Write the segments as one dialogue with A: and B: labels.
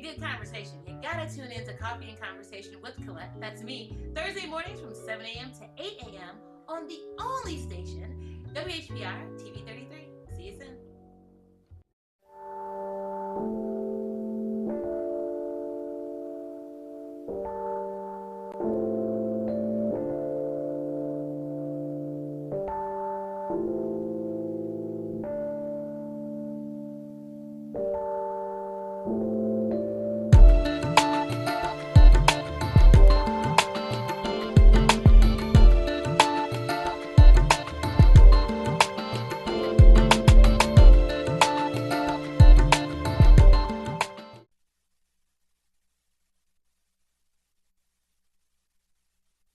A: good conversation, you gotta tune in to Coffee and Conversation with Collette. That's me. Thursday mornings from 7 a.m. to 8 a.m. on the only station, WHPR TV 33. See you soon.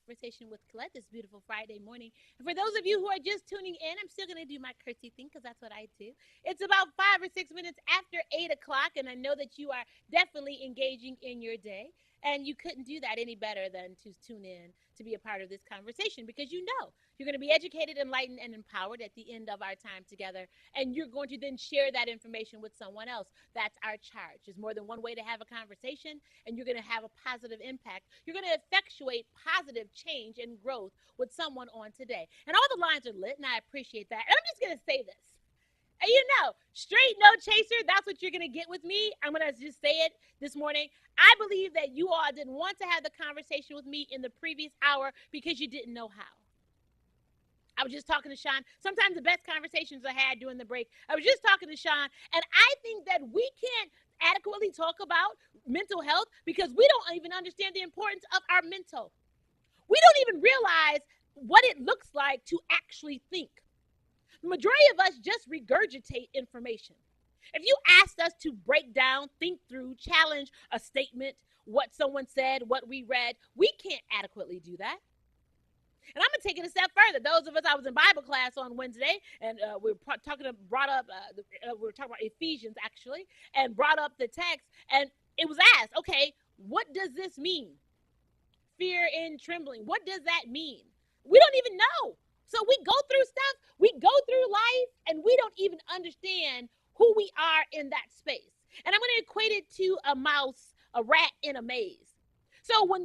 B: Conversation with Collette this beautiful Friday morning. And for those of you who are just tuning in, I'm still going to do my curtsy thing because that's what I do. It's about 5 or 6 minutes after 8 o'clock, and I know that you are definitely engaging in your day. And you couldn't do that any better than to tune in to be a part of this conversation because you know you're going to be educated, enlightened, and empowered at the end of our time together. And you're going to then share that information with someone else. That's our charge. There's more than one way to have a conversation, and you're going to have a positive impact. You're going to effectuate positive change and growth with someone on today. And all the lines are lit, and I appreciate that. And I'm just going to say this. And you know, straight no chaser, that's what you're going to get with me. I'm going to just say it this morning. I believe that you all didn't want to have the conversation with me in the previous hour because you didn't know how. I was just talking to Sean. Sometimes the best conversations I had during the break. I was just talking to Sean, and I think that we can't adequately talk about mental health because we don't even understand the importance of our mental. We don't even realize what it looks like to actually think. The majority of us just regurgitate information. If you asked us to break down, think through, challenge a statement, what someone said, what we read, we can't adequately do that. And I'm going to take it a step further. Those of us, I was in Bible class on Wednesday, and we were talking about Ephesians, actually, and brought up the text, and it was asked, okay, what does this mean? Fear and trembling. What does that mean? We don't even know. So we go through stuff, we go through life, and we don't even understand who we are in that space. And I'm going to equate it to a mouse, a rat in a maze. So when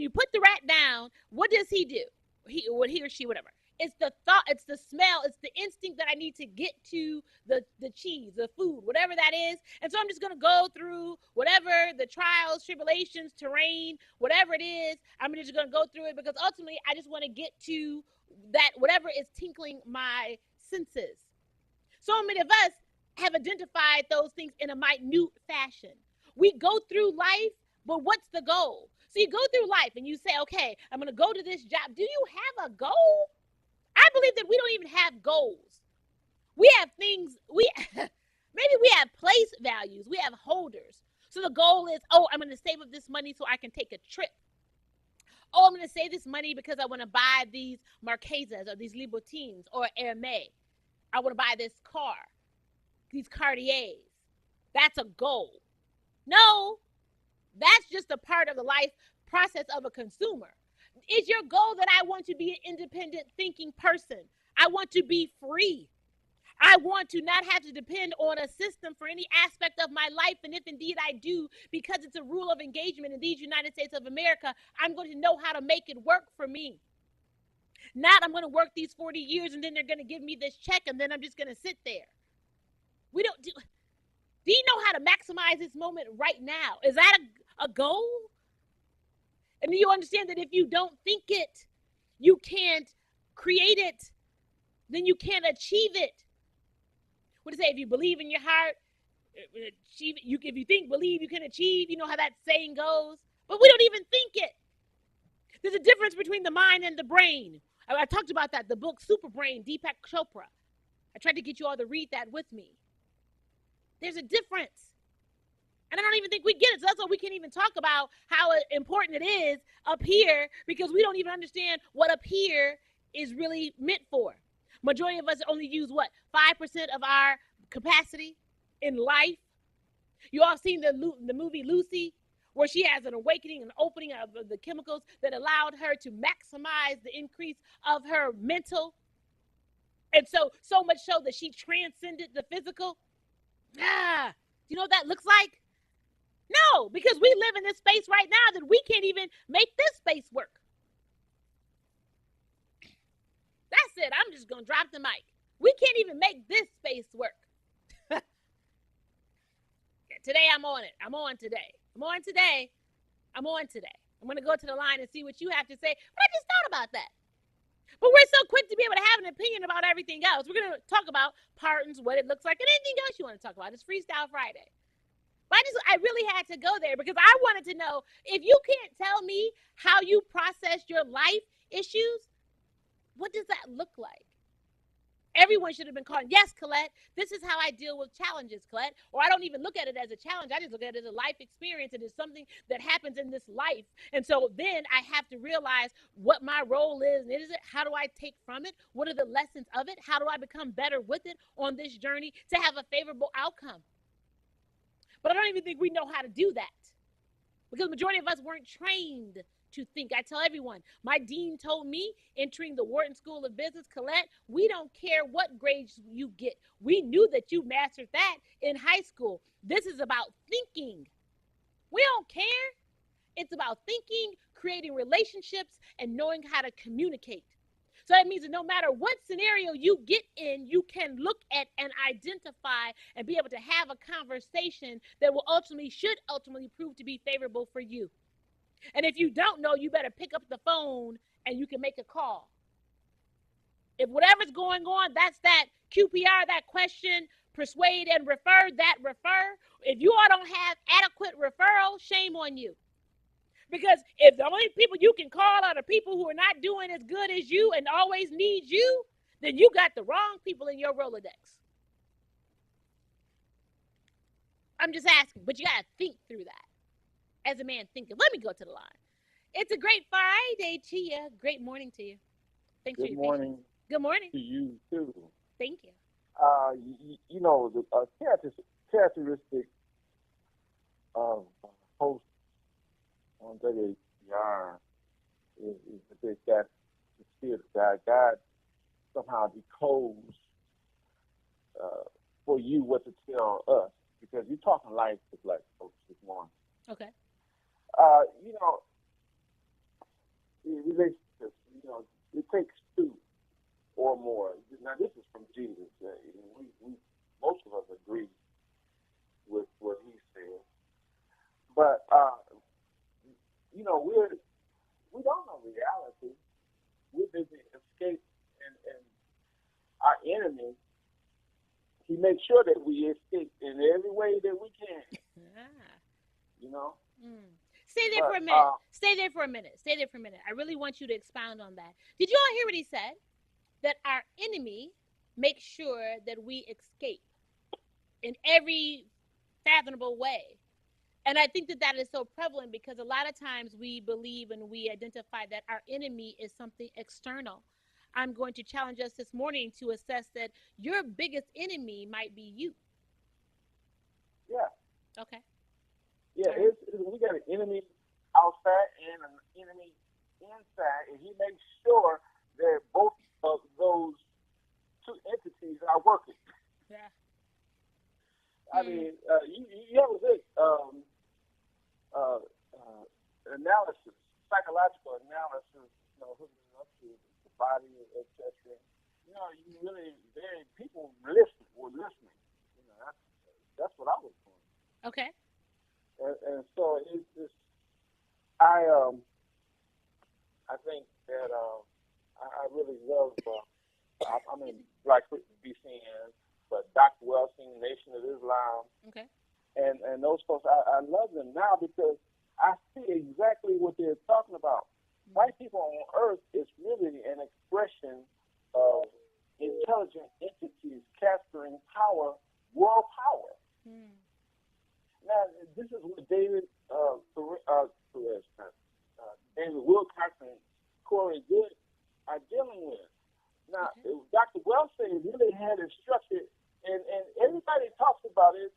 B: you put the rat down, what does he do? He or she, whatever. It's the thought, it's the smell, it's the instinct that I need to get to the cheese, the food, whatever that is. And so I'm just going to go through whatever the trials, tribulations, terrain, whatever it is. I'm just going to go through it because ultimately I just want to get to that whatever is tinkling my senses. So many of us have identified those things in a minute fashion. We go through life, but what's the goal? So you go through life and you say, okay, I'm going to go to this job. Do you have a goal? I believe that we don't even have goals. We have things, maybe we have place values. We have holders. So the goal is, oh, I'm going to save up this money so I can take a trip. Oh, I'm going to save this money because I want to buy these Marquesas or these Louboutins or Hermes. I want to buy this car, these Cartiers. That's a goal. No, that's just a part of the life process of a consumer. Is your goal that I want to be an independent thinking person? I want to be free. I want to not have to depend on a system for any aspect of my life. And if indeed I do, because it's a rule of engagement in these United States of America, I'm going to know how to make it work for me. Not I'm going to work these 40 years and then they're going to give me this check and then I'm just going to sit there. We don't do. Do you know how to maximize this moment right now? Is that a goal? And do you understand that if you don't think it, you can't create it, then you can't achieve it. What do you say? If you believe in your heart, achieve it. If you think, believe, you can achieve. You know how that saying goes. But we don't even think it. There's a difference between the mind and the brain. I talked about that, the book Super Brain, Deepak Chopra. I tried to get you all to read that with me. There's a difference. And I don't even think we get it. So that's why we can't even talk about how important it is up here because we don't even understand what up here is really meant for. Majority of us only use what? 5% of our capacity in life. You all seen the movie Lucy, where she has an awakening, an opening of the chemicals that allowed her to maximize the increase of her mental. And so much so that she transcended the physical. Do you know what that looks like? No, because we live in this space right now that we can't even make this space work. That's it. I'm just going to drop the mic. We can't even make this space work. Today I'm on it. I'm on today. I'm on today. I'm on today. I'm going to go to the line and see what you have to say. But I just thought about that. But we're so quick to be able to have an opinion about everything else. We're going to talk about pardons, what it looks like, and anything else you want to talk about. It's Freestyle Friday. But I really had to go there because I wanted to know, if you can't tell me how you process your life issues, what does that look like? Everyone should have been calling. Yes, Collette, this is how I deal with challenges, Collette. Or I don't even look at it as a challenge. I just look at it as a life experience. It is something that happens in this life. And so then I have to realize what my role is. And is it, how do I take from it? What are the lessons of it? How do I become better with it on this journey to have a favorable outcome? But I don't even think we know how to do that because the majority of us weren't trained to think. I tell everyone, my dean told me entering the Wharton School of Business, Collette, we don't care what grades you get. We knew that you mastered that in high school. This is about thinking. We don't care. It's about thinking, creating relationships, and knowing how to communicate. So that means that no matter what scenario you get in, you can look at and identify and be able to have a conversation that should ultimately prove to be favorable for you. And if you don't know, you better pick up the phone and you can make a call. If whatever's going on, that's that QPR, that question, persuade and refer, that refer. If you all don't have adequate referral, shame on you. Because if the only people you can call are the people who are not doing as good as you and always need you, then you got the wrong people in your Rolodex. I'm just asking, but you got to think through that as a man thinking. Let me go to the line. It's a great Friday to you. Great morning to you. Thanks for your patience. Good morning
C: to you too.
B: Thank you.
C: You know, the characteristic of host on WHBR is that the spirit of God. God somehow decodes for you what to tell us, because you're talking life to black folks this morning.
B: Okay.
C: You know, relationships, you know, it takes two or more. Now, this is from Jesus. We most of us agree with what he said. But, you know, we don't know reality. We're busy escape, and our enemy, he makes sure that we escape in every way that we can. You know?
B: Stay there for a minute. Stay there for a minute. I really want you to expound on that. Did you all hear what he said? That our enemy makes sure that we escape in every fathomable way. And I think that is so prevalent because a lot of times we believe and we identify that our enemy is something external. I'm going to challenge us this morning to assess that your biggest enemy might be you.
C: Yeah.
B: Okay.
C: Yeah, we got an enemy outside and an enemy inside, and he makes sure that both of those two entities are working.
B: Yeah.
C: I mean, you have a good analysis, psychological analysis, you know, hooking up to the body, etc. You know, people were listening. You know, that's what I was doing.
B: Okay.
C: And so it's just, I think that I really love. I'm in Black BCN, but Dr. Welsing, Nation of Islam,
B: okay,
C: and those folks, I love them now because I see exactly what they're talking about. White people on Earth is really an expression of intelligent entities capturing power, world power. Now, this is what David Wilcox and Corey Good are dealing with. Now, Dr. Welsing really had it structured, and everybody talks about it.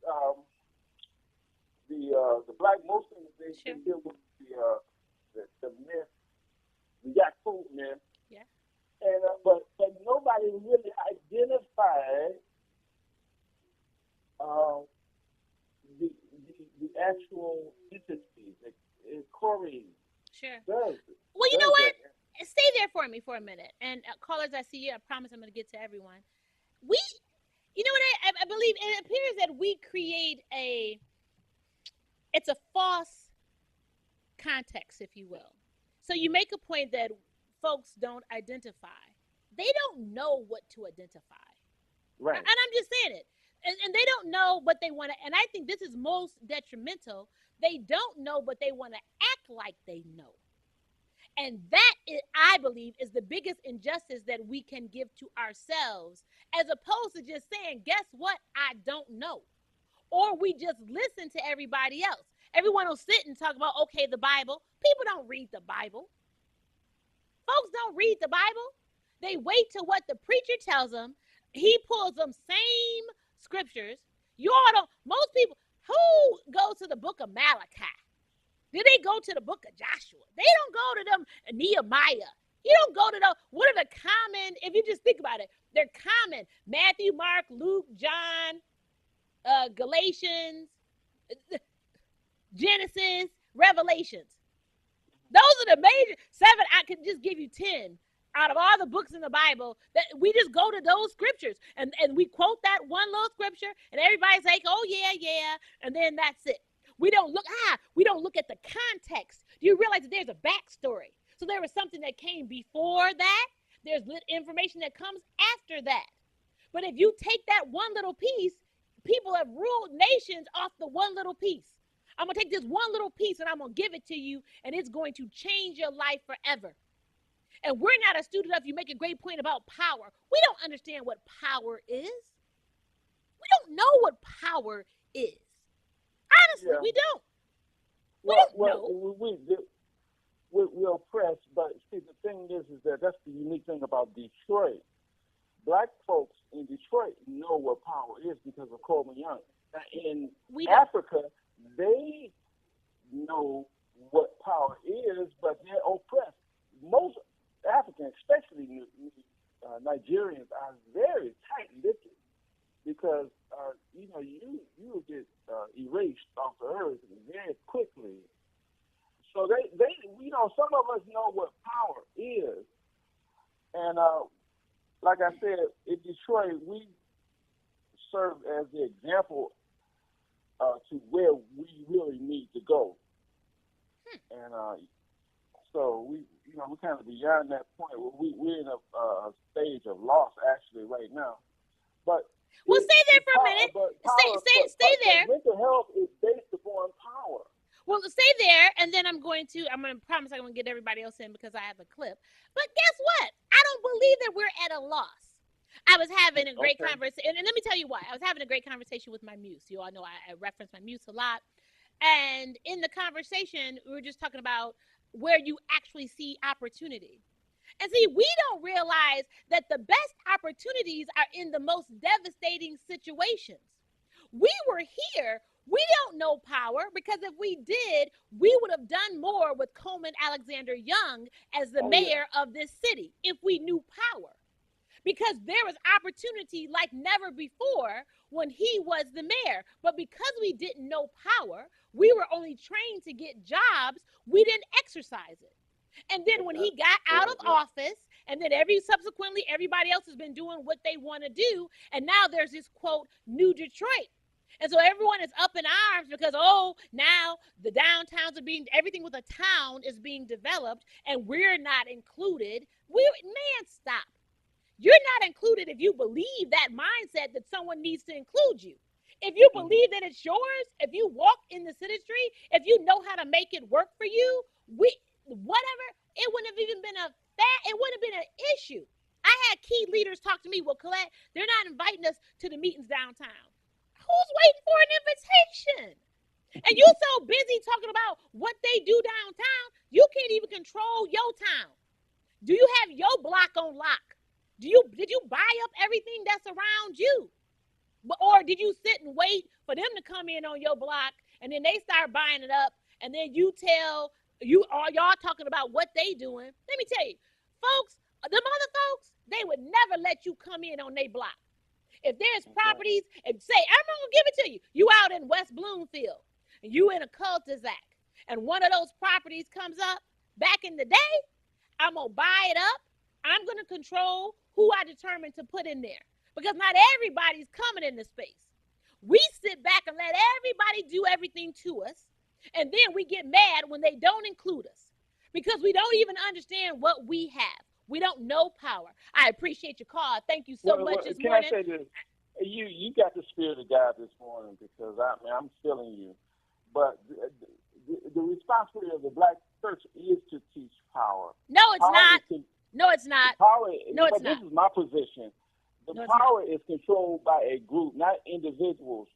C: The Black Muslims, they deal with the myth, the Yakub myth.
B: Yeah.
C: And but nobody really identified the actual entities. Corey
B: Sure.
C: does
B: Well, you know what?
C: that.
B: Stay there for me for a minute. And callers, I see you. I promise I'm going to get to everyone. We, you know what? I believe it appears that we create it's a false context, if you will. So you make a point that folks don't identify. They don't know what to identify.
C: Right.
B: And I'm just saying it. And they don't know what they want to, and I think this is most detrimental. They don't know, but they want to act like they know. And that, I believe, is the biggest injustice that we can give to ourselves, as opposed to just saying, guess what? I don't know. Or we just listen to everybody else. Everyone will sit and talk about, okay, the Bible. People don't read the Bible. Folks don't read the Bible. They wait till what the preacher tells them. He pulls them same scriptures. You all don't, most people, who goes to the book of Malachi? Do they go to the book of Joshua? They don't go to them Nehemiah. You don't go to those. What are the common, if you just think about it, they're common. Matthew, Mark, Luke, John, Galatians, Genesis, Revelations. Those are the major 7. I could just give you 10 out of all the books in the Bible that we just go to those scriptures and we quote that one little scripture and everybody's like, oh yeah. And then that's it. We don't look at the context. Do you realize that there's a backstory? So there was something that came before that. There's information that comes after that. But if you take that one little piece, people have ruled nations off the one little piece. I'm going to take this one little piece and I'm going to give it to you, and it's going to change your life forever. And we're not astute enough. You make a great point about power. We don't understand what power is. We don't know what power is. Honestly, we don't. We don't know.
C: We're oppressed, but see, the thing is that that's the unique thing about Detroit. Black folks in Detroit know what power is because of Coleman Young. In Africa, they know what power is, but they're oppressed. Most Africans, especially Nigerians, are very tight-lipped because you will get erased off the earth very quickly. So they some of us know what power is, and like I said, in Detroit, we serve as the example to where we really need to go, and so we kind of beyond that point. We're in a stage of loss actually right now, but.
B: Well, stay there for a minute. Stay there.
C: Mental health is based upon power.
B: Well, stay there, and then I'm going to promise I'm going to get everybody else in because I have a clip. But guess what? I don't believe that we're at a loss. I was having a great conversation, and let me tell you why. I was having a great conversation with my muse. You all know I reference my muse a lot. And in the conversation, we were just talking about where you actually see opportunity. And see, we don't realize that the best opportunities are in the most devastating situations. We were here. We don't know power because if we did, we would have done more with Coleman Alexander Young as the mayor of this city if we knew power. Because there was opportunity like never before when he was the mayor. But because we didn't know power, we were only trained to get jobs. We didn't exercise it. And then when he got out of office, and then subsequently everybody else has been doing what they want to do, and now there's this quote, new Detroit. And so everyone is up in arms because, now the downtowns are everything with a town is being developed, and we're not included. Man, stop. You're not included if you believe that mindset that someone needs to include you. If you believe that it's yours, if you walk in the city, if you know how to make it work for you, whatever, it wouldn't have even been it wouldn't have been an issue. I had key leaders talk to me, well, Collette, they're not inviting us to the meetings downtown. Who's waiting for an invitation? And you're so busy talking about what they do downtown, you can't even control your town. Do you have your block on lock? Did you buy up everything that's around you? Or did you sit and wait for them to come in on your block and then they start buying it up and then you tell y'all talking about what they doing? Let me tell you, folks, them other folks, they would never let you come in on their block. If there's properties, and say, I'm going to give it to you. You out in West Bloomfield. and you in a cul-de-sac, and one of those properties comes up back in the day, I'm going to buy it up. I'm going to control who I determine to put in there, because not everybody's coming into space. We sit back and let everybody do everything to us, and then we get mad when they don't include us, because we don't even understand what we have. We don't know power. I appreciate your call. Thank you so much this morning.
C: Can I say this? You got the spirit of God this morning, because I'm feeling you. But the responsibility of the black church is to teach power.
B: No, it's not. No, it's not.
C: No, it's not. This is my position. The power is controlled by a group, not individuals.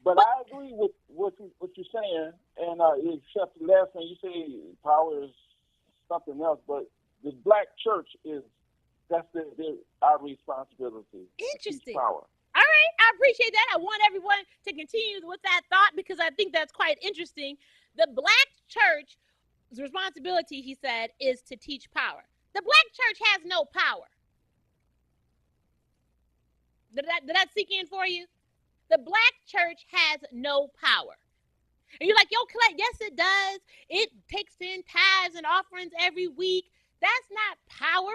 C: But I agree with what you're saying, and except the last thing you say, power is something else. But the black church that's our responsibility.
B: Interesting.
C: Power.
B: All right, I appreciate that. I want everyone to continue with that thought, because I think that's quite interesting. The black church's responsibility, he said, is to teach power. The black church has no power. Did that sink in for you? The black church has no power. And you're like, yo, Collette, yes, it does. It takes in tithes and offerings every week. That's not power.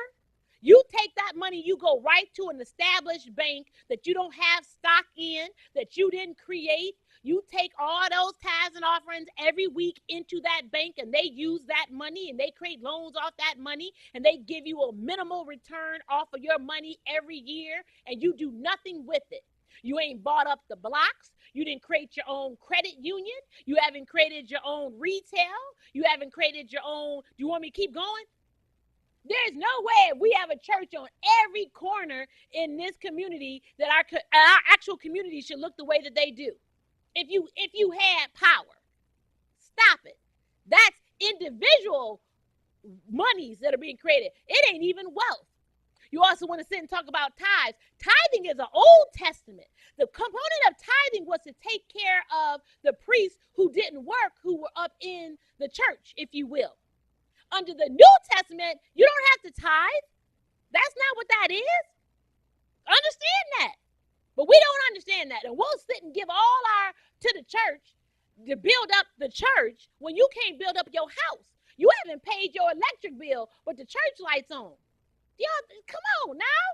B: You take that money, you go right to an established bank that you don't have stock in, that you didn't create. You take all those tithes and offerings every week into that bank, and they use that money, and they create loans off that money, and they give you a minimal return off of your money every year, and you do nothing with it. You ain't bought up the blocks. You didn't create your own credit union. You haven't created your own retail. You haven't created your own. Do you want me to keep going? There's no way we have a church on every corner in this community that our actual community should look the way that they do. If you had power, stop it. That's individual monies that are being created. It ain't even wealth. You also want to sit and talk about tithes. Tithing is an Old Testament. The component of tithing was to take care of the priests who didn't work, who were up in the church, if you will. Under the New Testament, you don't have to tithe. That's not what that is. Understand that. But we don't understand that. And we'll sit and give all to the church to build up the church when you can't build up your house. You haven't paid your electric bill with the church lights on. Y'all, come on now.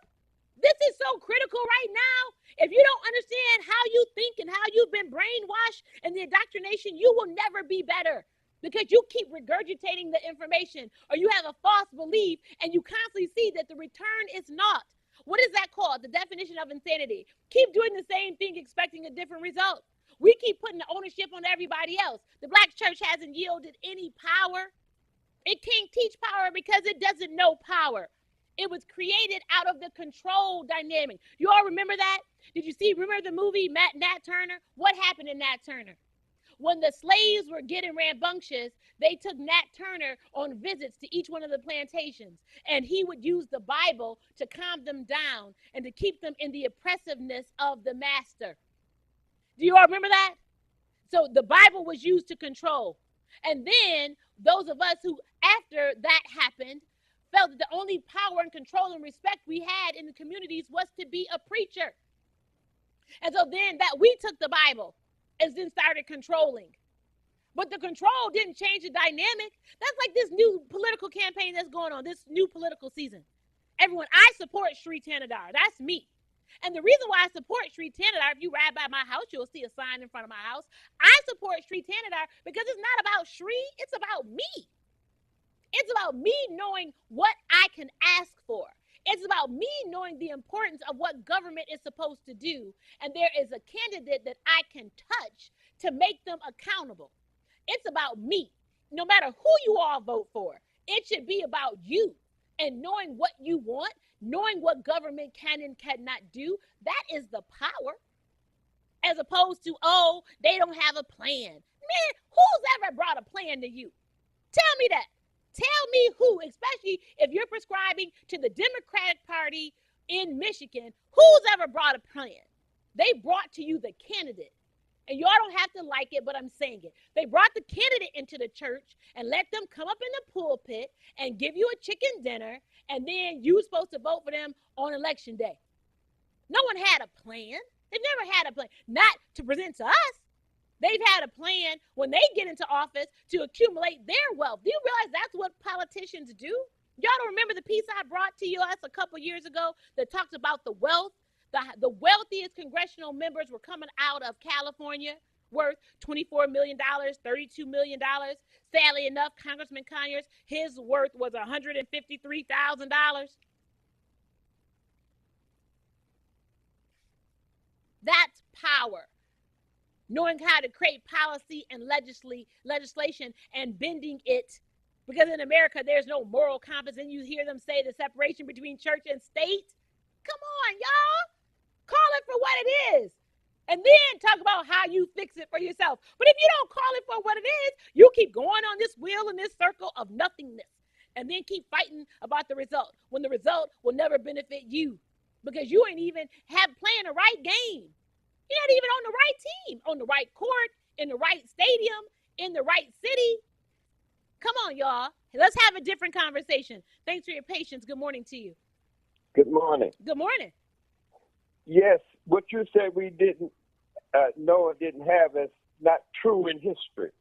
B: This is so critical right now. If you don't understand how you think and how you've been brainwashed and the indoctrination, you will never be better, because you keep regurgitating the information, or you have a false belief and you constantly see that the return is not. What is that called? The definition of insanity. Keep doing the same thing, expecting a different result. We keep putting the ownership on everybody else. The black church hasn't yielded any power. It can't teach power because it doesn't know power. It was created out of the control dynamic. You all remember that? Remember the movie Nat Turner? What happened in Nat Turner? When the slaves were getting rambunctious, they took Nat Turner on visits to each one of the plantations, and he would use the Bible to calm them down and to keep them in the oppressiveness of the master. Do you all remember that? So the Bible was used to control. And then those of us who, after that happened, felt that the only power and control and respect we had in the communities was to be a preacher. And so then that we took the Bible and then started controlling. But the control didn't change the dynamic. That's like this new political campaign that's going on, this new political season. Everyone, I support Sri Tanadar. That's me. And the reason why I support Sri Tanadar, if you ride by my house, you'll see a sign in front of my house. I support Sri Tanadar because it's not about Sri, it's about me. It's about me knowing what I can ask for. It's about me knowing the importance of what government is supposed to do. And there is a candidate that I can touch to make them accountable. It's about me. No matter who you all vote for, it should be about you and knowing what you want, knowing what government can and cannot do. That is the power. As opposed to, oh, they don't have a plan. Man, who's ever brought a plan to you? Tell me that. Tell me who, especially if you're prescribing to the Democratic Party in Michigan, who's ever brought a plan? They brought to you the candidate. And y'all don't have to like it, but I'm saying it. They brought the candidate into the church and let them come up in the pulpit and give you a chicken dinner, and then you were supposed to vote for them on election day. No one had a plan. They've never had a plan. Not to present to us, They've had a plan when they get into office to accumulate their wealth. Do you realize that's what politicians do? Y'all don't remember the piece I brought to us a couple years ago that talks about the wealth? The wealthiest congressional members were coming out of California, worth $24 million, $32 million. Sadly enough, Congressman Conyers, his worth was $153,000. That's power. Knowing how to create policy and legislation and bending it. Because in America, there's no moral compass, and you hear them say the separation between church and state. Come on, y'all. Call it for what it is. And then talk about how you fix it for yourself. But if you don't call it for what it is, you keep going on this wheel in this circle of nothingness. And then keep fighting about the result, when the result will never benefit you. Because you ain't even playing the right game. You're not even on the right team, on the right court, in the right stadium, in the right city. Come on, y'all. Let's have a different conversation. Thanks for your patience. Good morning to you.
C: Good morning.
B: Good morning.
C: Yes, what you said we didn't know or didn't have is not true in history.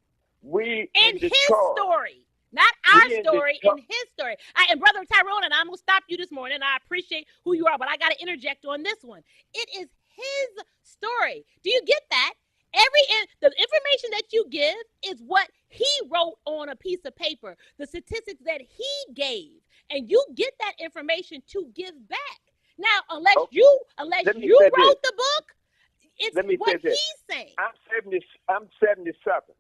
B: In his story, not our story, in his story. And Brother Tyrone, and I'm going to stop you this morning. I appreciate who you are, but I got to interject on this one. It is his story. Do you get that? The information that you give is what he wrote on a piece of paper, the statistics that he gave, and you get that information to give back. Now, unless you wrote the book, it's what he's saying.
C: I'm 77.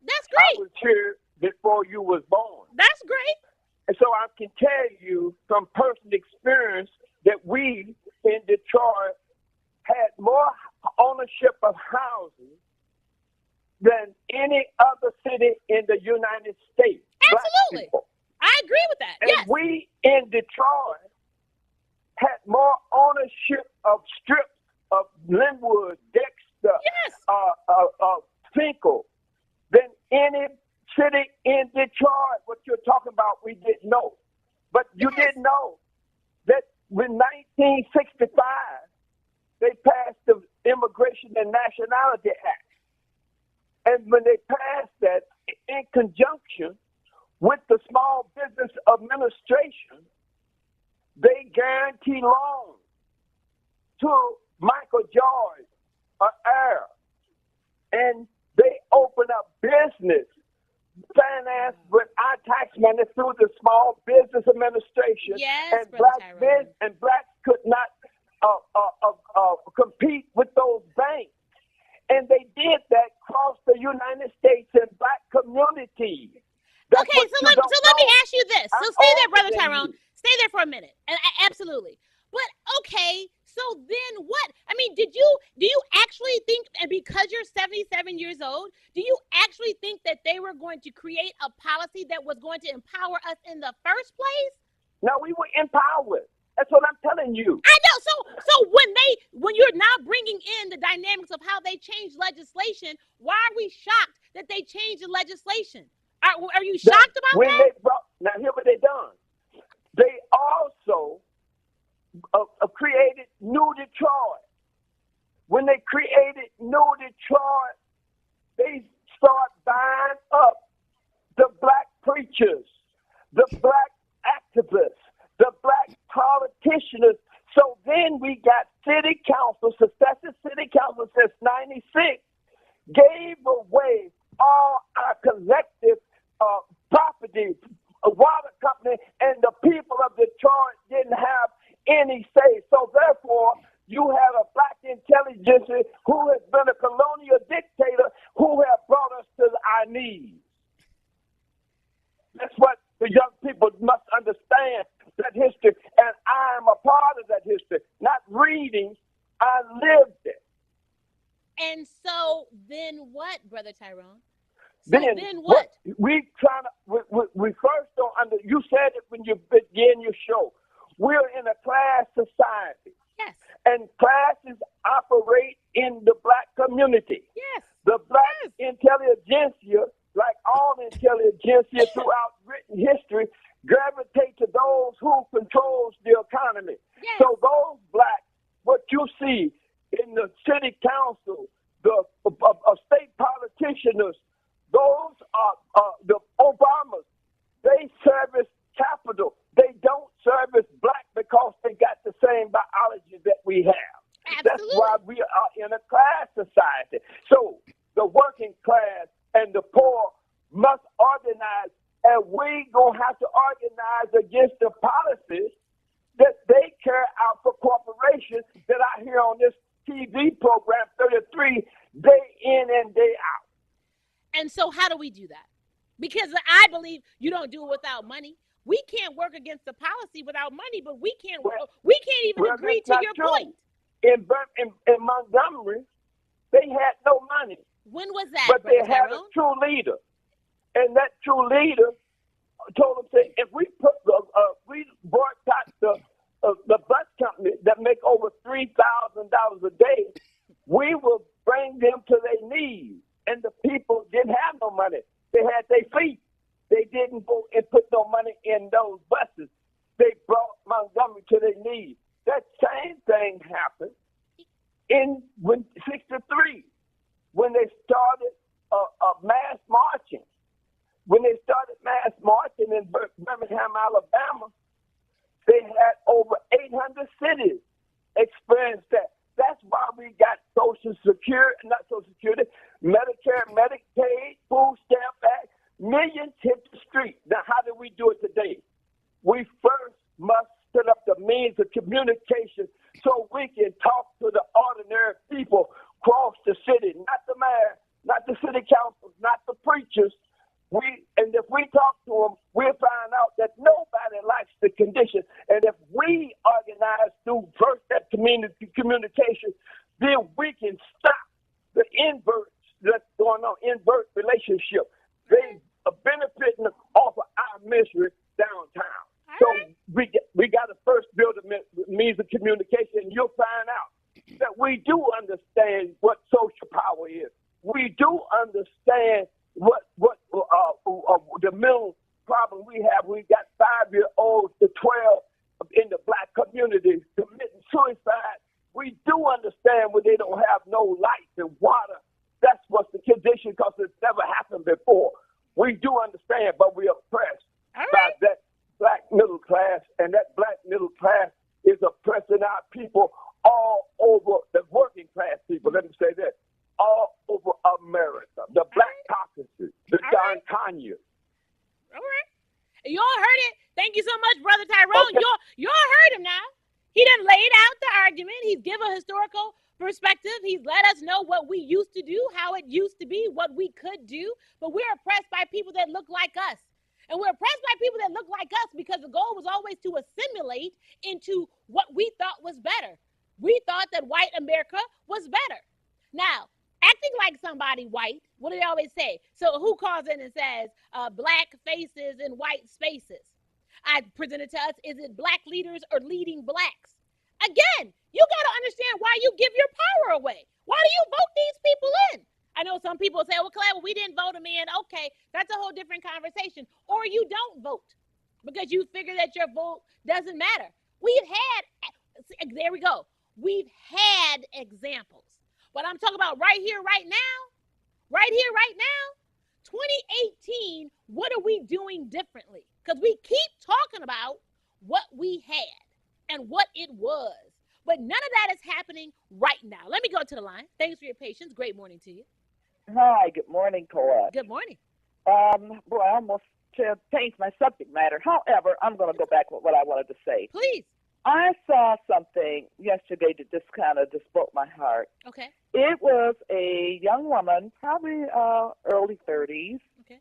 B: That's great.
C: I was here before you was born.
B: That's great.
C: And so I can tell you from personal experience that we in Detroit had more ownership of housing than any other city in the United States.
B: Absolutely. I agree with that.
C: And
B: yes.
C: we in Detroit had more ownership of strips of Linwood, Dexter, Finkel than any city in Detroit. What you're talking about, we didn't know. But you didn't know that in 1965, they passed the Immigration and Nationality Act. And when they passed that, in conjunction with the Small Business Administration, they guarantee loans to Michael George or Air. And they open up business financed with our tax money through the Small Business Administration.
B: Yes,
C: and blacks could not compete with those banks. And they did that across the United States and black communities.
B: Okay, so let me ask you this. So stay there, Brother Tyrone. Stay there for a minute. And absolutely. But okay, so then what? I mean, do you actually think, and because you're 77 years old, do you actually think that they were going to create a policy that was going to empower us in the first place?
C: No, we were empowered. That's what I'm telling you.
B: I know. So when you're now bringing in the dynamics of how they changed legislation, why are we shocked that they changed the legislation? Are you shocked about that?
C: Now, here's what they done. They also created New Detroit. When they created New Detroit, they start buying up the black preachers, the black activists, the black politicians. So then we got city council, successive city council since 96, gave away all our collective property, a water company, and the people of Detroit didn't have any say. So therefore, you have a black intelligence who has been a colonial dictator who have brought us to our knees. That's what the young people must understand, that history, and I am a part of that history. Not reading, I lived it.
B: And so then what, Brother Tyrone?
C: Then what? We first don't understand. You said it when you began your show. We're in a class society.
B: Yes.
C: And classes operate in the black community.
B: Yes.
C: The black intelligentsia, like all intelligentsia throughout written history, gravitate to those who controls the economy.
B: Yes.
C: So those blacks, what you see in the city council, the state politics, politicians, those are the Obamas. They service capital. They don't service black because they got the same biology that we have.
B: Absolutely.
C: That's why we are in a class society. So the working class and the poor must organize, and we gonna have to organize against the policies that they carry out for corporations that I hear on this TV program 33 day in and day out.
B: And so how do we do that? Because I believe you don't do it without money. We can't work against the policy without money, but we can't even agree to your point.
C: In Montgomery, they had no money.
B: When was that?
C: But they
B: Brother
C: had
B: Tyrone?
C: a true leader. And that true leader told them, say, if we we boycott the bus company that make over $3,000 a day, we will bring them to their knees. And the people didn't have no money. They had their feet. They didn't go and put no money in those buses. They brought Montgomery to their knees. That same thing happened in 63 when they started mass marching. When they started mass marching in Birmingham, Alabama, they had over 800 cities experience that. That's why we got Social Security, Medicare, Medicaid, Food Stamp Act, millions hit the street. Now, how do we do it today? We first must set up the means of communication so we can talk to the ordinary people across the city, not the mayor, not the city councils, not the preachers. And if we talk to them, we'll find out that nobody likes the condition. And if we organize through first that communication, then we can stop the inverts that's going on, invert relationship. They are benefiting off of our misery downtown. So we got to first build a means of communication, and you'll find out that we do understand what social power is. We do understand what the mental problem we have. We got 5-year-olds to 12 in the black community committing suicide. We do understand when they don't have no lights and water. That's what's the condition because it's never happened before. We do understand, but we're oppressed by that black middle class, and that black middle class is oppressing our people all over, the working class people, let me say that, all over America, the black caucuses, the Don Kanye.
B: All right. You all heard it. Thank you so much, Brother Tyrone.
C: Okay.
B: You all heard him now. He done laid out the argument. He's given a historical perspective. He's let us know what we used to do, how it used to be, what we could do. But we're oppressed by people that look like us. And we're oppressed by people that look like us because the goal was always to assimilate into what we thought was better. We thought that white America was better. Now, acting like somebody white, what do they always say? So who calls in and says black faces in white spaces? I presented to us, is it black leaders or leading blacks? Again, you got to understand why you give your power away. Why do you vote these people in? I know some people say, well, Collette, we didn't vote them in. Okay, that's a whole different conversation. Or you don't vote because you figure that your vote doesn't matter. There we go. We've had examples. But I'm talking about right here, right now, 2018, what are we doing differently? Because we keep talking about what we had and what it was. But none of that is happening right now. Let me go to the line. Thanks for your patience. Great morning to you.
D: Hi, good morning, Collette.
B: Good morning.
D: Boy, I almost changed my subject matter. However, I'm going to go back with what I wanted to say.
B: Please.
D: I saw something yesterday that just broke my heart.
B: Okay.
D: It was a young woman, probably early 30s,
B: okay,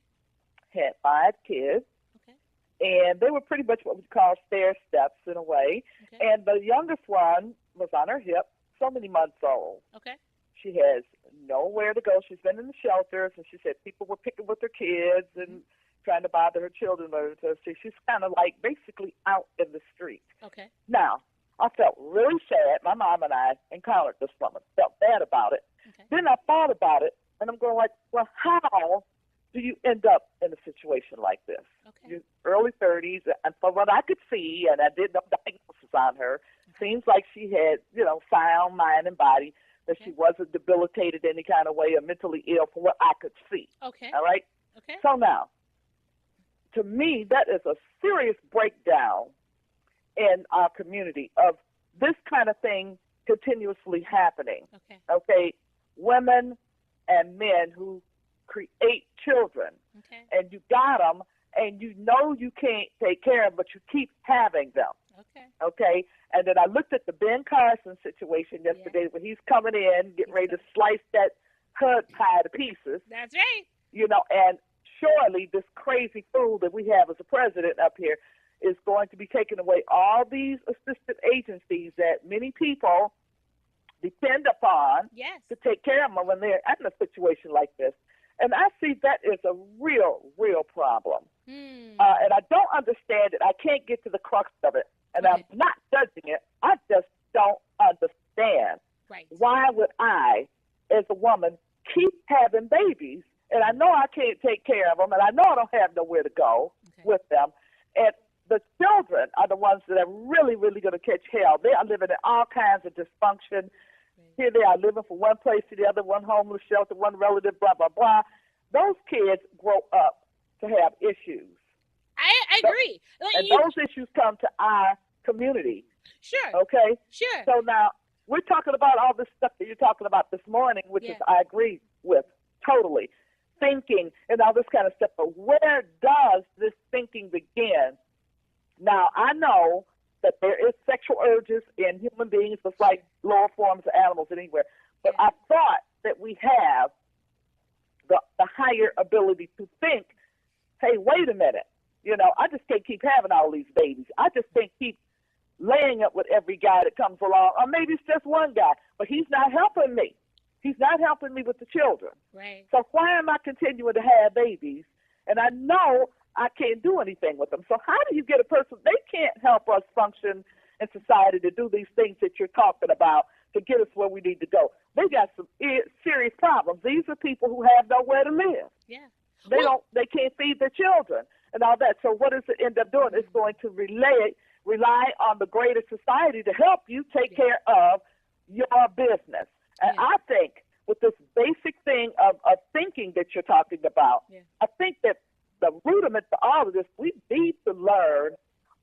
D: had 5 kids,
B: okay,
D: and they were pretty much what we call stair steps in a way.
B: okay,
D: And the youngest one was on her hip, so many months old.
B: okay.
D: She has nowhere to go. She's been in the shelters, and she said people were picking with her kids and trying to bother her children. So she's kind of like basically out in the street.
B: Okay.
D: Now, I felt really sad. My mom and I encountered this woman, felt bad about it.
B: Okay.
D: Then I thought about it, and I'm going like, well, how do you end up in a situation like this?
B: Okay.
D: You're early 30s, and from what I could see, and I did no diagnosis on her, seems like she had, sound mind and body. that she wasn't debilitated any kind of way or mentally ill from what I could see.
B: Okay.
D: All right?
B: Okay.
D: So now, to me, that is a serious breakdown in our community of this kind of thing continuously happening.
B: Okay.
D: Okay? Women and men who create children,
B: Okay.
D: and you got them, and you know you can't take care of them, but you keep having them.
B: Okay.
D: Okay? And then I looked at the Ben Carson situation yesterday when he's coming in, getting ready to slice that HUD pie to pieces.
B: That's right.
D: You know, and surely this crazy fool that we have as a president up here is going to be taking away all these assistant agencies that many people depend upon to take care of them when they're in a situation like this. And I see that is a real, real problem. And I don't understand it. I can't get to the crux of it. And I'm not judging it. I just don't understand.
B: Right.
D: Why would I, as a woman, keep having babies? And I know I can't take care of them, and I know I don't have nowhere to go with them. And the children are the ones that are really, really going to catch hell. They are living in all kinds of dysfunction. Here they are living from one place to the other, one homeless shelter, one relative, blah, blah, blah. Those kids grow up to have issues.
B: I agree.
D: And those issues come to our community.
B: Sure.
D: Okay?
B: Sure.
D: So now, we're talking about all this stuff that you're talking about this morning, which is I agree with totally. Thinking and all this kind of stuff. But where does this thinking begin? Now, I know that there is sexual urges in human beings, just like lower forms of animals anywhere. But I thought that we have the higher ability to think, hey, wait a minute. You know, I just can't keep having all these babies. I just can't keep laying up with every guy that comes along. Or maybe it's just one guy, but he's not helping me. He's not helping me with the children.
B: Right.
D: So why am I continuing to have babies? And I know I can't do anything with them. So how do you get a person? They can't help us function in society to do these things that you're talking about to get us where we need to go. They got some serious problems. These are people who have nowhere to live.
B: Yeah.
D: They can't feed their children and all that. So what does it end up doing? It's going to rely on the greater society to help you take care of your business. And I think with this basic thing of thinking that you're talking about, I think that the rudiment to all of this, we need to learn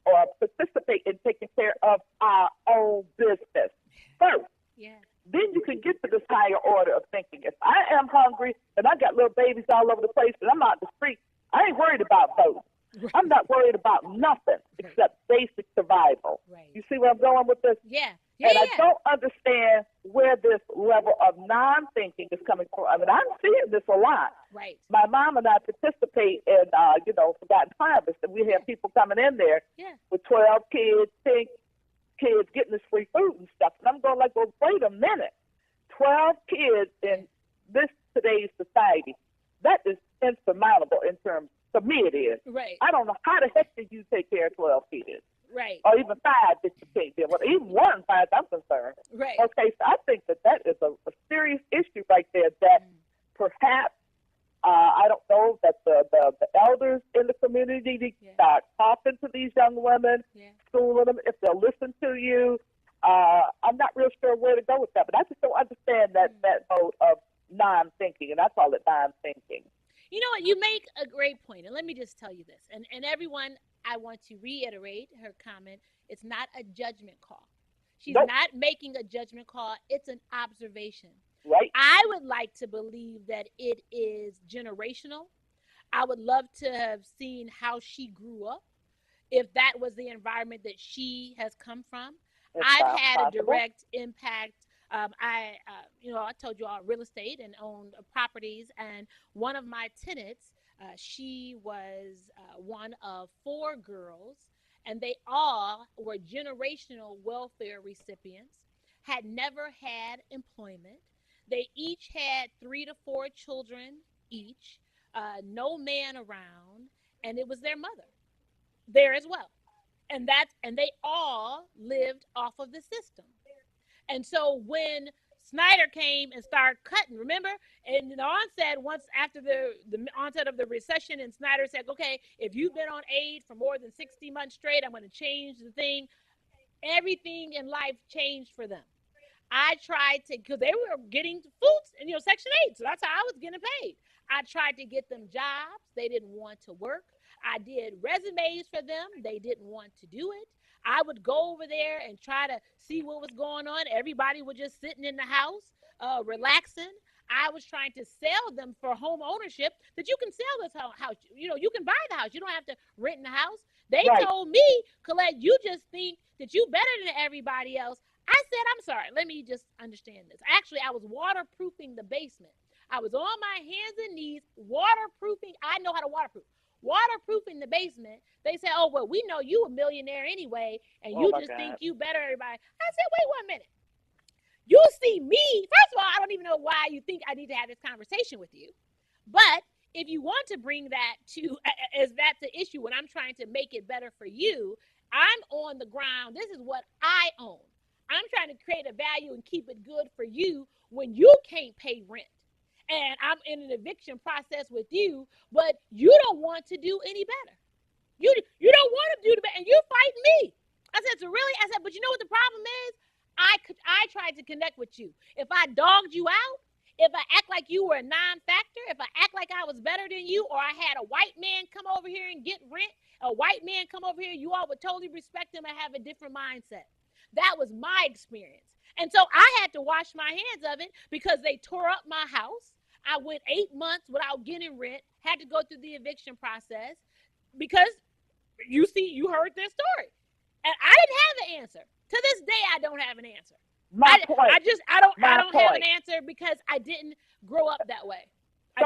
D: or participate in taking care of our own business first.
B: Yeah.
D: Then you can get to this higher order of thinking. If I am hungry and I got little babies all over the place and I'm out in the street, I ain't worried about those. Right. I'm not worried about nothing except basic survival.
B: Right.
D: You see where I'm going with this?
B: Yeah.
D: I don't understand where this level of non-thinking is coming from. I mean, I'm seeing this a lot.
B: Right.
D: My mom and I participate in, Forgotten Harvest, and we have people coming in there with 12 kids, 10 kids getting this free food and stuff. And I'm going like, well, wait a minute. 12 kids in this today's society, that is insurmountable in terms, to me it is.
B: Right.
D: I don't know how the heck did you take care of 12 kids?
B: Right.
D: Or even 5 that you take care of. Even 1, as far as I'm concerned.
B: Right.
D: Okay, so I think that is a serious issue right there that perhaps, I don't know, that the elders in the community need to start talking to these young women, schooling them, if they'll listen to you. I'm not real sure where to go with that, but I just don't understand that mode of non-thinking, and I call it non-thinking.
B: You know what? You make a great point, and let me just tell you this. And everyone, I want to reiterate her comment. It's not a judgment call. She's not making a judgment call. It's an observation.
D: Right.
B: I would like to believe that it is generational. I would love to have seen how she grew up, if that was the environment that she has come from. I've had a direct impact. I told you all real estate and owned properties, and one of my tenants, she was one of 4 girls, and they all were generational welfare recipients, had never had employment. They each had 3 to 4 children each, no man around, and it was their mother there as well. And they all lived off of the system. And so when Snyder came and started cutting, remember, in the onset, once after the onset of the recession, and Snyder said, okay, if you've been on aid for more than 60 months straight, I'm going to change the thing. Everything in life changed for them. I tried to, because they were getting foods and, Section 8. So that's how I was getting paid. I tried to get them jobs. They didn't want to work. I did resumes for them. They didn't want to do it. I would go over there and try to see what was going on. Everybody was just sitting in the house, relaxing. I was trying to sell them for home ownership, that you can sell this house. You can buy the house. You don't have to rent in the house. They told me, Collette, you just think that you better than everybody else. I said, I'm sorry. Let me just understand this. Actually, I was waterproofing the basement. I was on my hands and knees waterproofing. I know how to waterproof. Waterproofing the basement. They said, oh, well, we know you a millionaire anyway, and you just think you better than everybody. I said, wait 1 minute. You see me. First of all, I don't even know why you think I need to have this conversation with you. But if you want to bring that to, as that's the issue when I'm trying to make it better for you, I'm on the ground. This is what I own. I'm trying to create a value and keep it good for you when you can't pay rent. And I'm in an eviction process with you, but you don't want to do any better. You don't want to do the better, and you're fighting me. I said, so really? I said, but you know what the problem is? I tried to connect with you. If I dogged you out, if I act like you were a non-factor, if I act like I was better than you, or I had a white man come over here and get rent, a white man come over here, you all would totally respect him and have a different mindset. That was my experience. And so I had to wash my hands of it because they tore up my house. I went 8 months without getting rent, had to go through the eviction process because you heard their story. And I didn't have the answer. To this day, I don't have an answer.
D: My point.
B: I don't have an answer because I didn't grow up that way. So,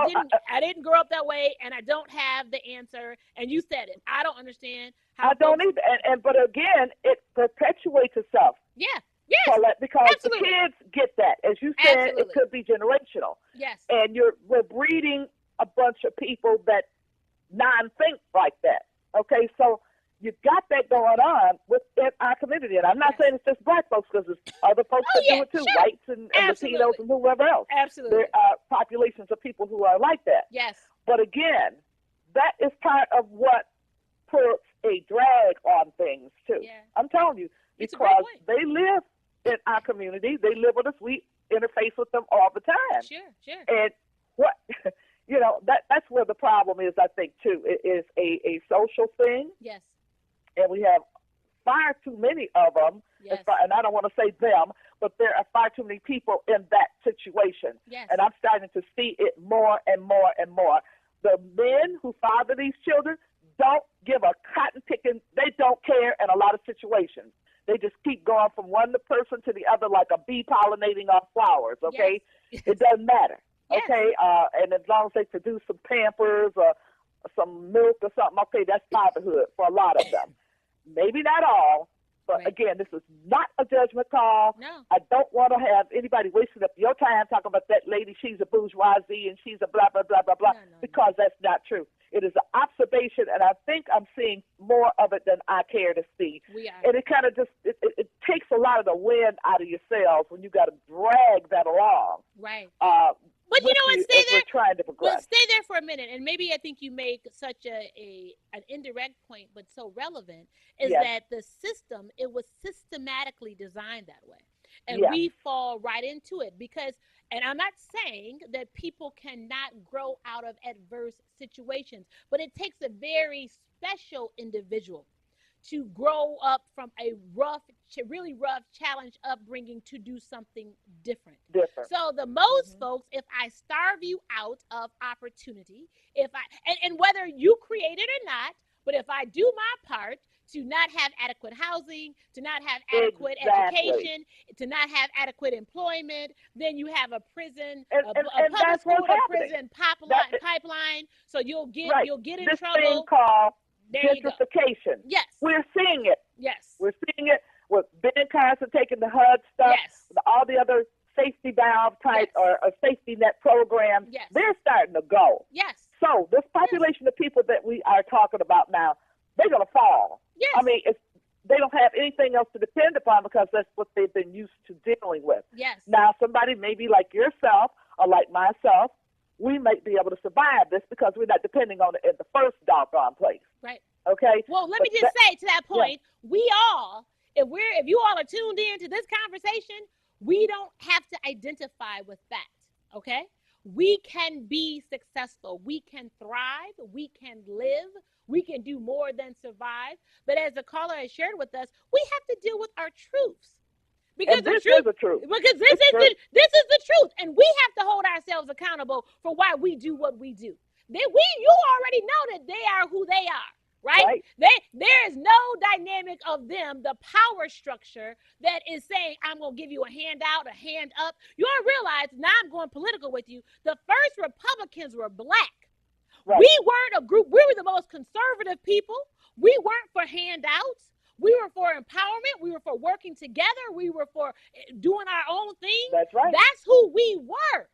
B: I didn't grow up that way, and I don't have the answer. And you said it. I don't understand how.
D: I don't either. But again, it perpetuates itself.
B: Yeah. Yes.
D: Collette, because
B: absolutely.
D: The kids get that. As you said,
B: absolutely.
D: It could be generational.
B: Yes.
D: And we're breeding a bunch of people that non-think like that. Okay, so you've got that going on within our community. And I'm not saying it's just black folks, because there's other folks that do it too, sure. Whites and Latinos and whoever else.
B: Absolutely.
D: There are populations of people who are like that.
B: Yes.
D: But again, that is part of what puts a drag on things too.
B: Yeah.
D: I'm telling you, because they live in our community, they live with us, we interface with them all the time.
B: Sure.
D: And what that's where the problem is, I think, too. It is a social thing.
B: Yes.
D: And we have far too many of them.
B: Yes.
D: And I don't want to say them, but there are far too many people in that situation.
B: Yes.
D: And I'm starting to see it more and more and more. The men who father these children don't give a cotton picking. They don't care in a lot of situations. They just keep going from one person to the other like a bee pollinating off flowers, okay?
B: Yes.
D: It doesn't matter,
B: yes.
D: okay? And as long as they produce some Pampers or some milk or something, okay, that's fatherhood for a lot of them. Maybe not all, but again, this is not a judgment call.
B: No.
D: I don't want to have anybody wasting up your time talking about that lady, she's a bourgeoisie and she's a blah, blah, blah, blah, blah, because that's not true. It is an observation, and I think I'm seeing more of it than I care to see.
B: We are.
D: And it kind of just, it takes a lot of the wind out of your sails when you got to drag that along.
B: Right. But you know what, stay there.
D: Trying to progress.
B: But stay there for a minute, and maybe I think you make such an indirect point, but so relevant, is that the system, it was systematically designed that way. And we fall right into it because, and I'm not saying that people cannot grow out of adverse situations, but it takes a very special individual to grow up from a really rough, challenge upbringing to do something different. So the most folks, if I starve you out of opportunity, and whether you create it or not, but if I do my part to not have adequate housing, to not have adequate education, to not have adequate employment, then you have a prison, a public school to prison pipeline. So you'll get in
D: this
B: trouble.
D: Thing called gentrification.
B: Yes.
D: We're seeing it.
B: Yes.
D: We're seeing it with Ben Carson taking the HUD stuff, all the other safety valve type or safety net programs.
B: Yes.
D: They're starting to go.
B: Yes.
D: So this population of people that we are talking about now, they're going to fall.
B: Yes.
D: I mean, they don't have anything else to depend upon because that's what they've been used to dealing with.
B: Yes.
D: Now, somebody maybe like yourself or like myself, we might be able to survive this because we're not depending on it in the first doggone place.
B: Right.
D: Okay.
B: Well, let me just say to that point, we all, if you all are tuned in to this conversation, We don't have to identify with that, okay? We can be successful. We can thrive. We can live. We can do more than survive. But as the caller has shared with us, we have to deal with our truths.
D: Because this is the truth.
B: Because this is the truth. And we have to hold ourselves accountable for why we do what we do. You already know that they are who they are. Right? There is no dynamic of them, the power structure that is saying, I'm going to give you a handout, a hand up. You don't realize, now I'm going political with you, the first Republicans were black. Right. We weren't a group. We were the most conservative people. We weren't for handouts. We were for empowerment. We were for working together. We were for doing our own thing.
D: That's right.
B: That's who we were.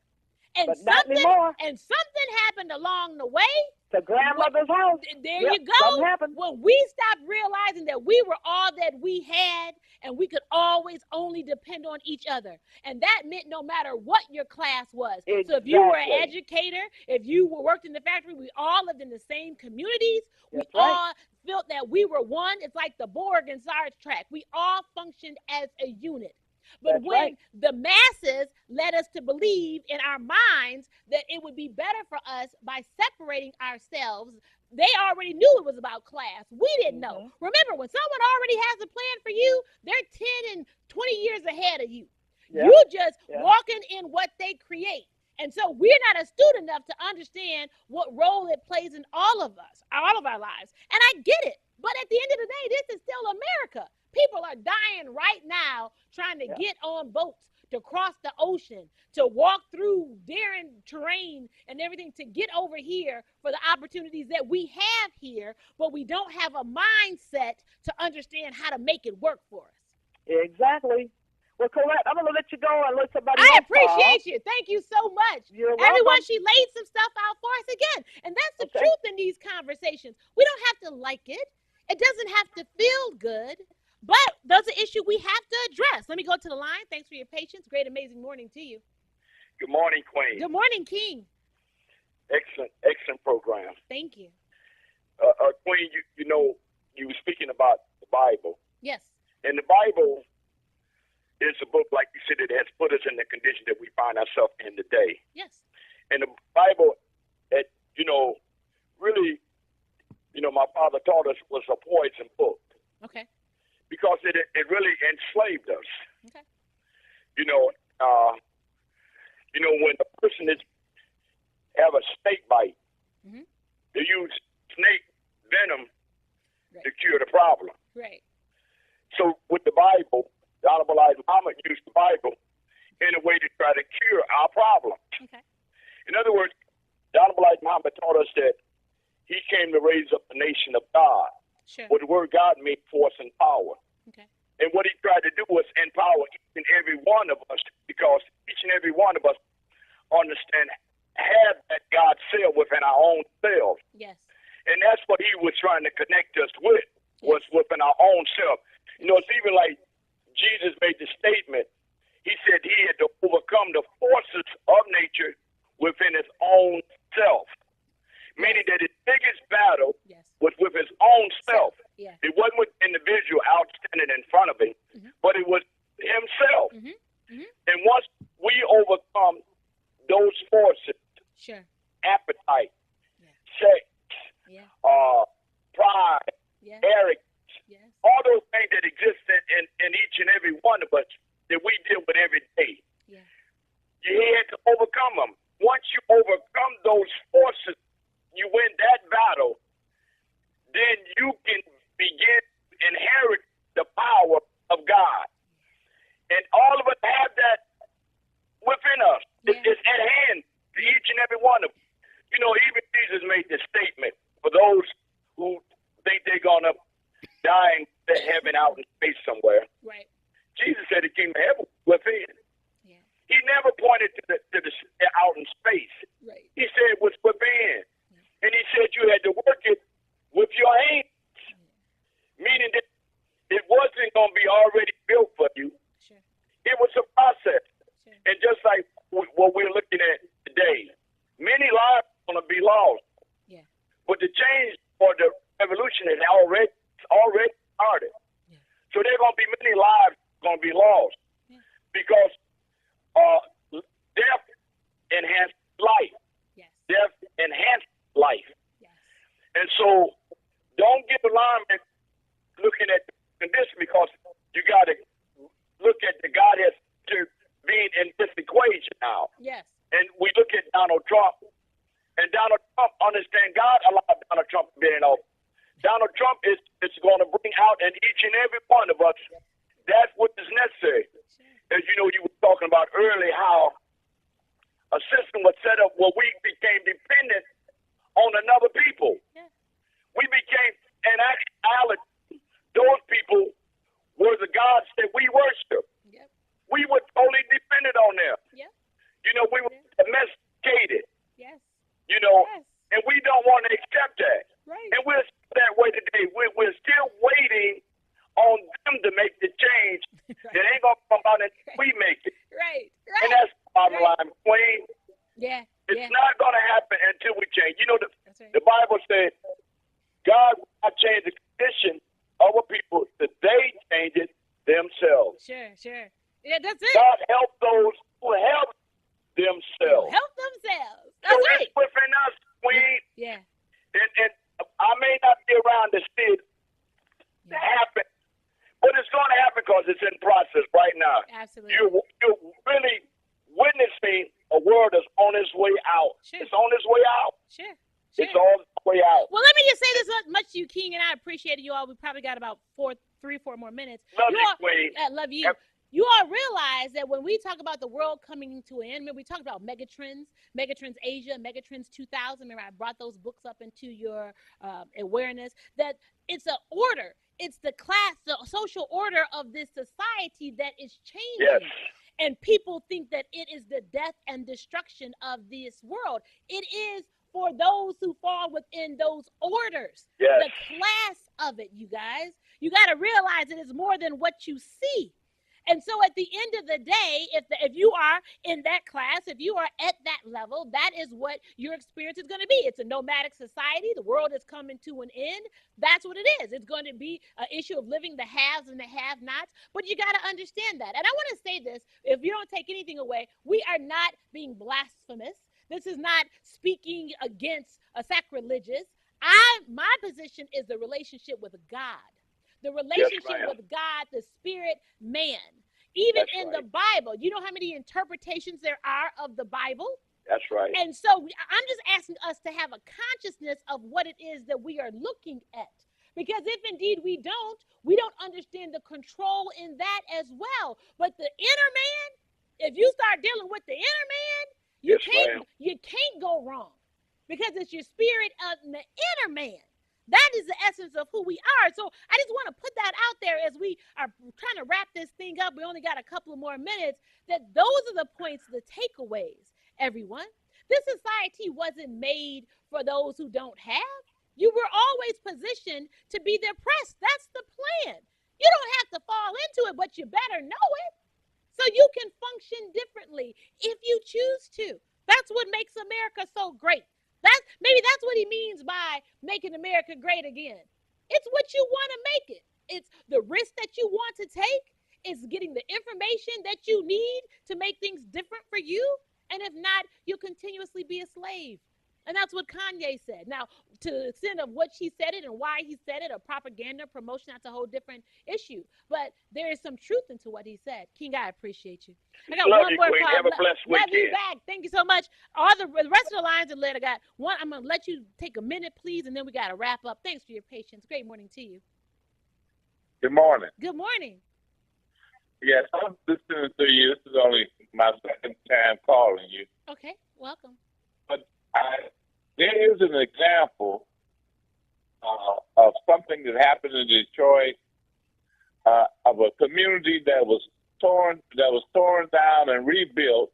B: And
D: but not anymore.
B: And something happened along the way.
D: To grandmother's house.
B: There you go. When we stopped realizing that we were all that we had and we could always only depend on each other. And that meant no matter what your class was.
D: Exactly.
B: So if you were an educator, if you worked in the factory, we all lived in the same communities.
D: That's
B: we all felt that we were one. It's like the Borg in Star Trek. We all functioned as a unit. But when the masses led us to believe in our minds that it would be better for us by separating ourselves, they already knew it was about class. We didn't know. Remember, when someone already has a plan for you, they're 10 and 20 years ahead of you. You just walking in what they create. And so we're not astute enough to understand what role it plays in all of us, all of our lives. And I get it. But at the end of the day, this is still America. People are dying right now trying to get on boats, to cross the ocean, to walk through daring terrain and everything to get over here for the opportunities that we have here, but we don't have a mindset to understand how to make it work for us.
D: Exactly. Well, Collette, I'm going to let you go and let somebody
B: else
D: I
B: appreciate you. Thank you so much.
D: You're
B: Everyone,
D: welcome.
B: she laid some stuff out for us again. And that's the truth in these conversations. We don't have to like it. It doesn't have to feel good. But that's an issue we have to address. Let me go to the line. Thanks for your patience. Great, amazing morning to you.
E: Good morning, Queen.
B: Good morning, King.
E: Excellent program.
B: Thank you.
E: Queen, you know, you were speaking about the Bible.
B: Yes.
E: And the Bible is a book, like you said, it has put us in the condition that we find ourselves in today.
B: Yes.
E: And the Bible, really, my father taught us was a poison book.
B: Okay.
E: Because it really enslaved us.
B: Okay.
E: When a person have a snake bite, they use snake venom to cure the problem.
B: Right.
E: So with the Bible, the Honorable Elijah Muhammad used the Bible in a way to try to cure our problems.
B: Okay.
E: In other words, the Honorable Elijah Muhammad taught us that he came to raise up the nation of God.
B: Sure.
E: What the word God means force and power.
B: Okay.
E: And what he tried to do was empower each and every one of us, because each and every one of us understand, have that God self within our own self.
B: Yes.
E: And that's what he was trying to connect us with, was within our own self. It's even like Jesus made the statement. He said he had to overcome the forces of nature within his own self. Meaning that his biggest battle was with his own self.
B: Yeah.
E: It wasn't with the individual outstanding in front of him, but it was himself. And once we overcome those forces, appetite, sex, pride, arrogance, all those things that exist in each and every one of us that we deal with every day, you had to overcome them. Once you overcome those forces, you win that battle, then you can begin to inherit the power of God. And all of us have that within us. It's at hand to each and every one of us. Even Jesus made this statement for those who think they're going to die in heaven out in space somewhere.
B: Right.
E: Jesus said the kingdom of heaven was within.
B: Yeah.
E: He never pointed to the out in space.
B: Right.
E: He said it was within. And he said you had to work it with your hands, meaning that it wasn't going to be already built for you.
B: Sure.
E: It was a process.
B: Sure.
E: And just like what we're looking at today, many lives are going to be lost.
B: Yeah.
E: But the change or the revolution has already started. Yeah. So there are going to be many lives going to be lost because death enhances life.
B: Yes.
E: Death enhances life.
B: Yes.
E: And so don't get alarmed looking at the condition, because you got to look at the God has to being in this equation now.
B: Yes.
E: And we look at Donald Trump, and Donald Trump understand God allowed Donald Trump to be in office. Donald Trump is going to bring out in each and every one of us that what is necessary. As you know, you were talking about earlier how a system was set up where we became dependent on another people.
B: Yeah.
E: We became, in actuality, those people were the gods that we worship.
B: Yep.
E: We were totally dependent on them.
B: Yep.
E: You know, we were domesticated.
B: Yes.
E: You know,
B: Yes.
E: and we don't want to accept that.
B: Right.
E: And we're that way today. We're still waiting on them to make the change.
B: Right.
E: It ain't gonna come out until we make it.
B: Right.
E: And that's the bottom line, Queen.
B: Yeah.
E: It's not gonna happen until we change. You know,
B: That's right.
E: the Bible said God will not change the condition of a people that they change it themselves.
B: Sure. Yeah, that's it.
E: God help those who help themselves.
B: Help themselves.
E: So
B: That's right.
E: it's within us, Queen.
B: Yeah.
E: And I may not be around to see it happen, but it's going to happen because it's in process right now.
B: Absolutely.
E: You're really witnessing a world that's on its way out.
B: Sure.
E: It's on its way out.
B: Sure.
E: It's on its way out.
B: Well, let me just say this much to you, King, and I appreciate you all. We probably got about 4 more minutes.
E: Love you, Queen.
B: Love you. You all realize that when we talk about the world coming to an end, remember we talked about Megatrends Asia, Megatrends 2000. Remember, I brought those books up into your awareness that it's an order. It's the social order of this society that is changing.
E: Yes.
B: And people think that it is the death and destruction of this world. It is for those who fall within those orders.
E: Yes.
B: The class of it, you guys. You got to realize it is more than what you see. And so at the end of the day, if you are in that class, if you are at that level, that is what your experience is going to be. It's a nomadic society. The world is coming to an end. That's what it is. It's going to be an issue of living the haves and the have-nots. But you got to understand that. And I want to say this, if you don't take anything away, we are not being blasphemous. This is not speaking against a sacrilegious. My position is the relationship with God. The relationship with God, the spirit, man. Even in the Bible, you know how many interpretations there are of the Bible?
E: That's right.
B: And so I'm just asking us to have a consciousness of what it is that we are looking at. Because if indeed we don't understand the control in that as well. But the inner man, if you start dealing with the inner man, you can't go wrong. Because it's your spirit of the inner man. That is the essence of who we are. So I just want to put that out there as we are trying to wrap this thing up. We only got a couple of more minutes. That those are the points, the takeaways, everyone. This society wasn't made for those who don't have. You were always positioned to be the oppressed. That's the plan. You don't have to fall into it, but you better know it. So you can function differently if you choose to. That's what makes America so great. Maybe that's what he means by making America great again. It's what you want to make it. It's the risk that you want to take. It's getting the information that you need to make things different for you. And if not, you'll continuously be a slave. And that's what Kanye said. Now, to the extent of what he said it and why he said it, or propaganda, promotion, that's a whole different issue. But there is some truth into what he said. King, I appreciate you. I got one more call.
E: Have a blessed weekend.
B: Love you back. Thank you so much. All the rest of the lines are lit. I got one. I'm going to let you take a minute, please, and then we got to wrap up. Thanks for your patience. Great morning to you.
F: Good morning.
B: Good morning.
F: Yes, I'm listening to you. This is only my second time calling you.
B: Okay, welcome.
F: But there is an example of something that happened in Detroit, of a community that was torn down and rebuilt,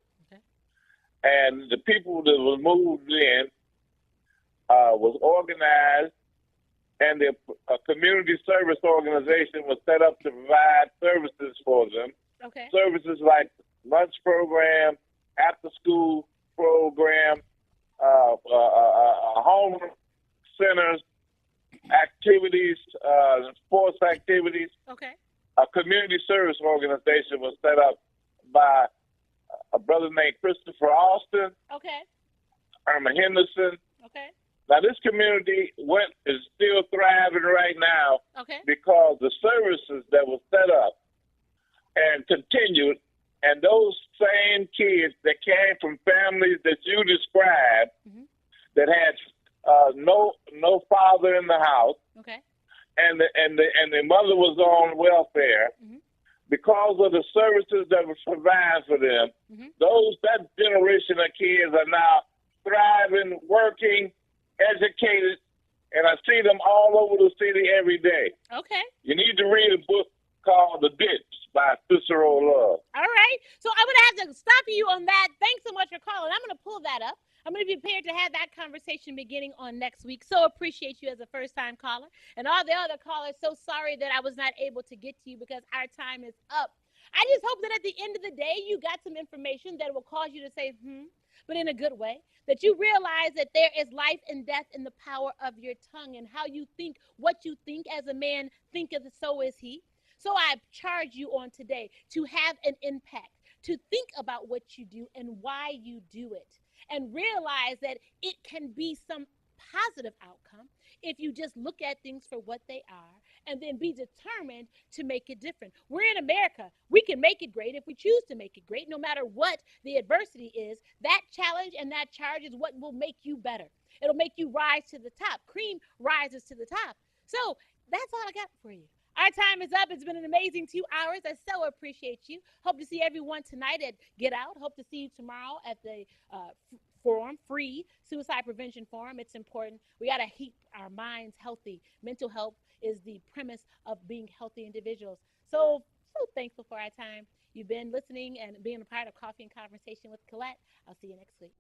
F: and the people that were moved in was organized, and the community service organization was set up to provide services for them.
B: Okay.
F: Services like lunch program, after school program, home centers, activities, sports activities.
B: Okay.
F: A community service organization was set up by a brother named Christopher Austin,
B: Okay.
F: Irma Henderson.
B: Okay.
F: Now, this community is still thriving right now
B: Okay.
F: because the services that were set up and continued, and those same kids that came from families that you described that had no father in the house,
B: okay,
F: and the mother was on welfare. Because of the services that were provided for them, that generation of kids are now thriving, working, educated, and I see them all over the city every day.
B: Okay.
F: You need to read a book called The Ditch by Cicero Love.
B: All right. So I'm going to have to stop you on that. Thanks so much for calling. I'm going to pull that up. I'm going to be prepared to have that conversation beginning on next week. So appreciate you as a first-time caller. And all the other callers, so sorry that I was not able to get to you because our time is up. I just hope that at the end of the day, you got some information that will cause you to say, but in a good way, that you realize that there is life and death in the power of your tongue and how you think, what you think as a man thinketh, so is he. So I charge you on today to have an impact, to think about what you do and why you do it, and realize that it can be some positive outcome if you just look at things for what they are and then be determined to make it different. We're in America. We can make it great if we choose to make it great, no matter what the adversity is. That challenge and that charge is what will make you better. It'll make you rise to the top. Cream rises to the top. So that's all I got for you. Our time is up. It's been an amazing 2 hours. I so appreciate you. Hope to see everyone tonight at Get Out. Hope to see you tomorrow at the forum, free suicide prevention forum. It's important. We got to keep our minds healthy. Mental health is the premise of being healthy individuals. So thankful for our time. You've been listening and being a part of Coffee and Conversation with Collette. I'll see you next week.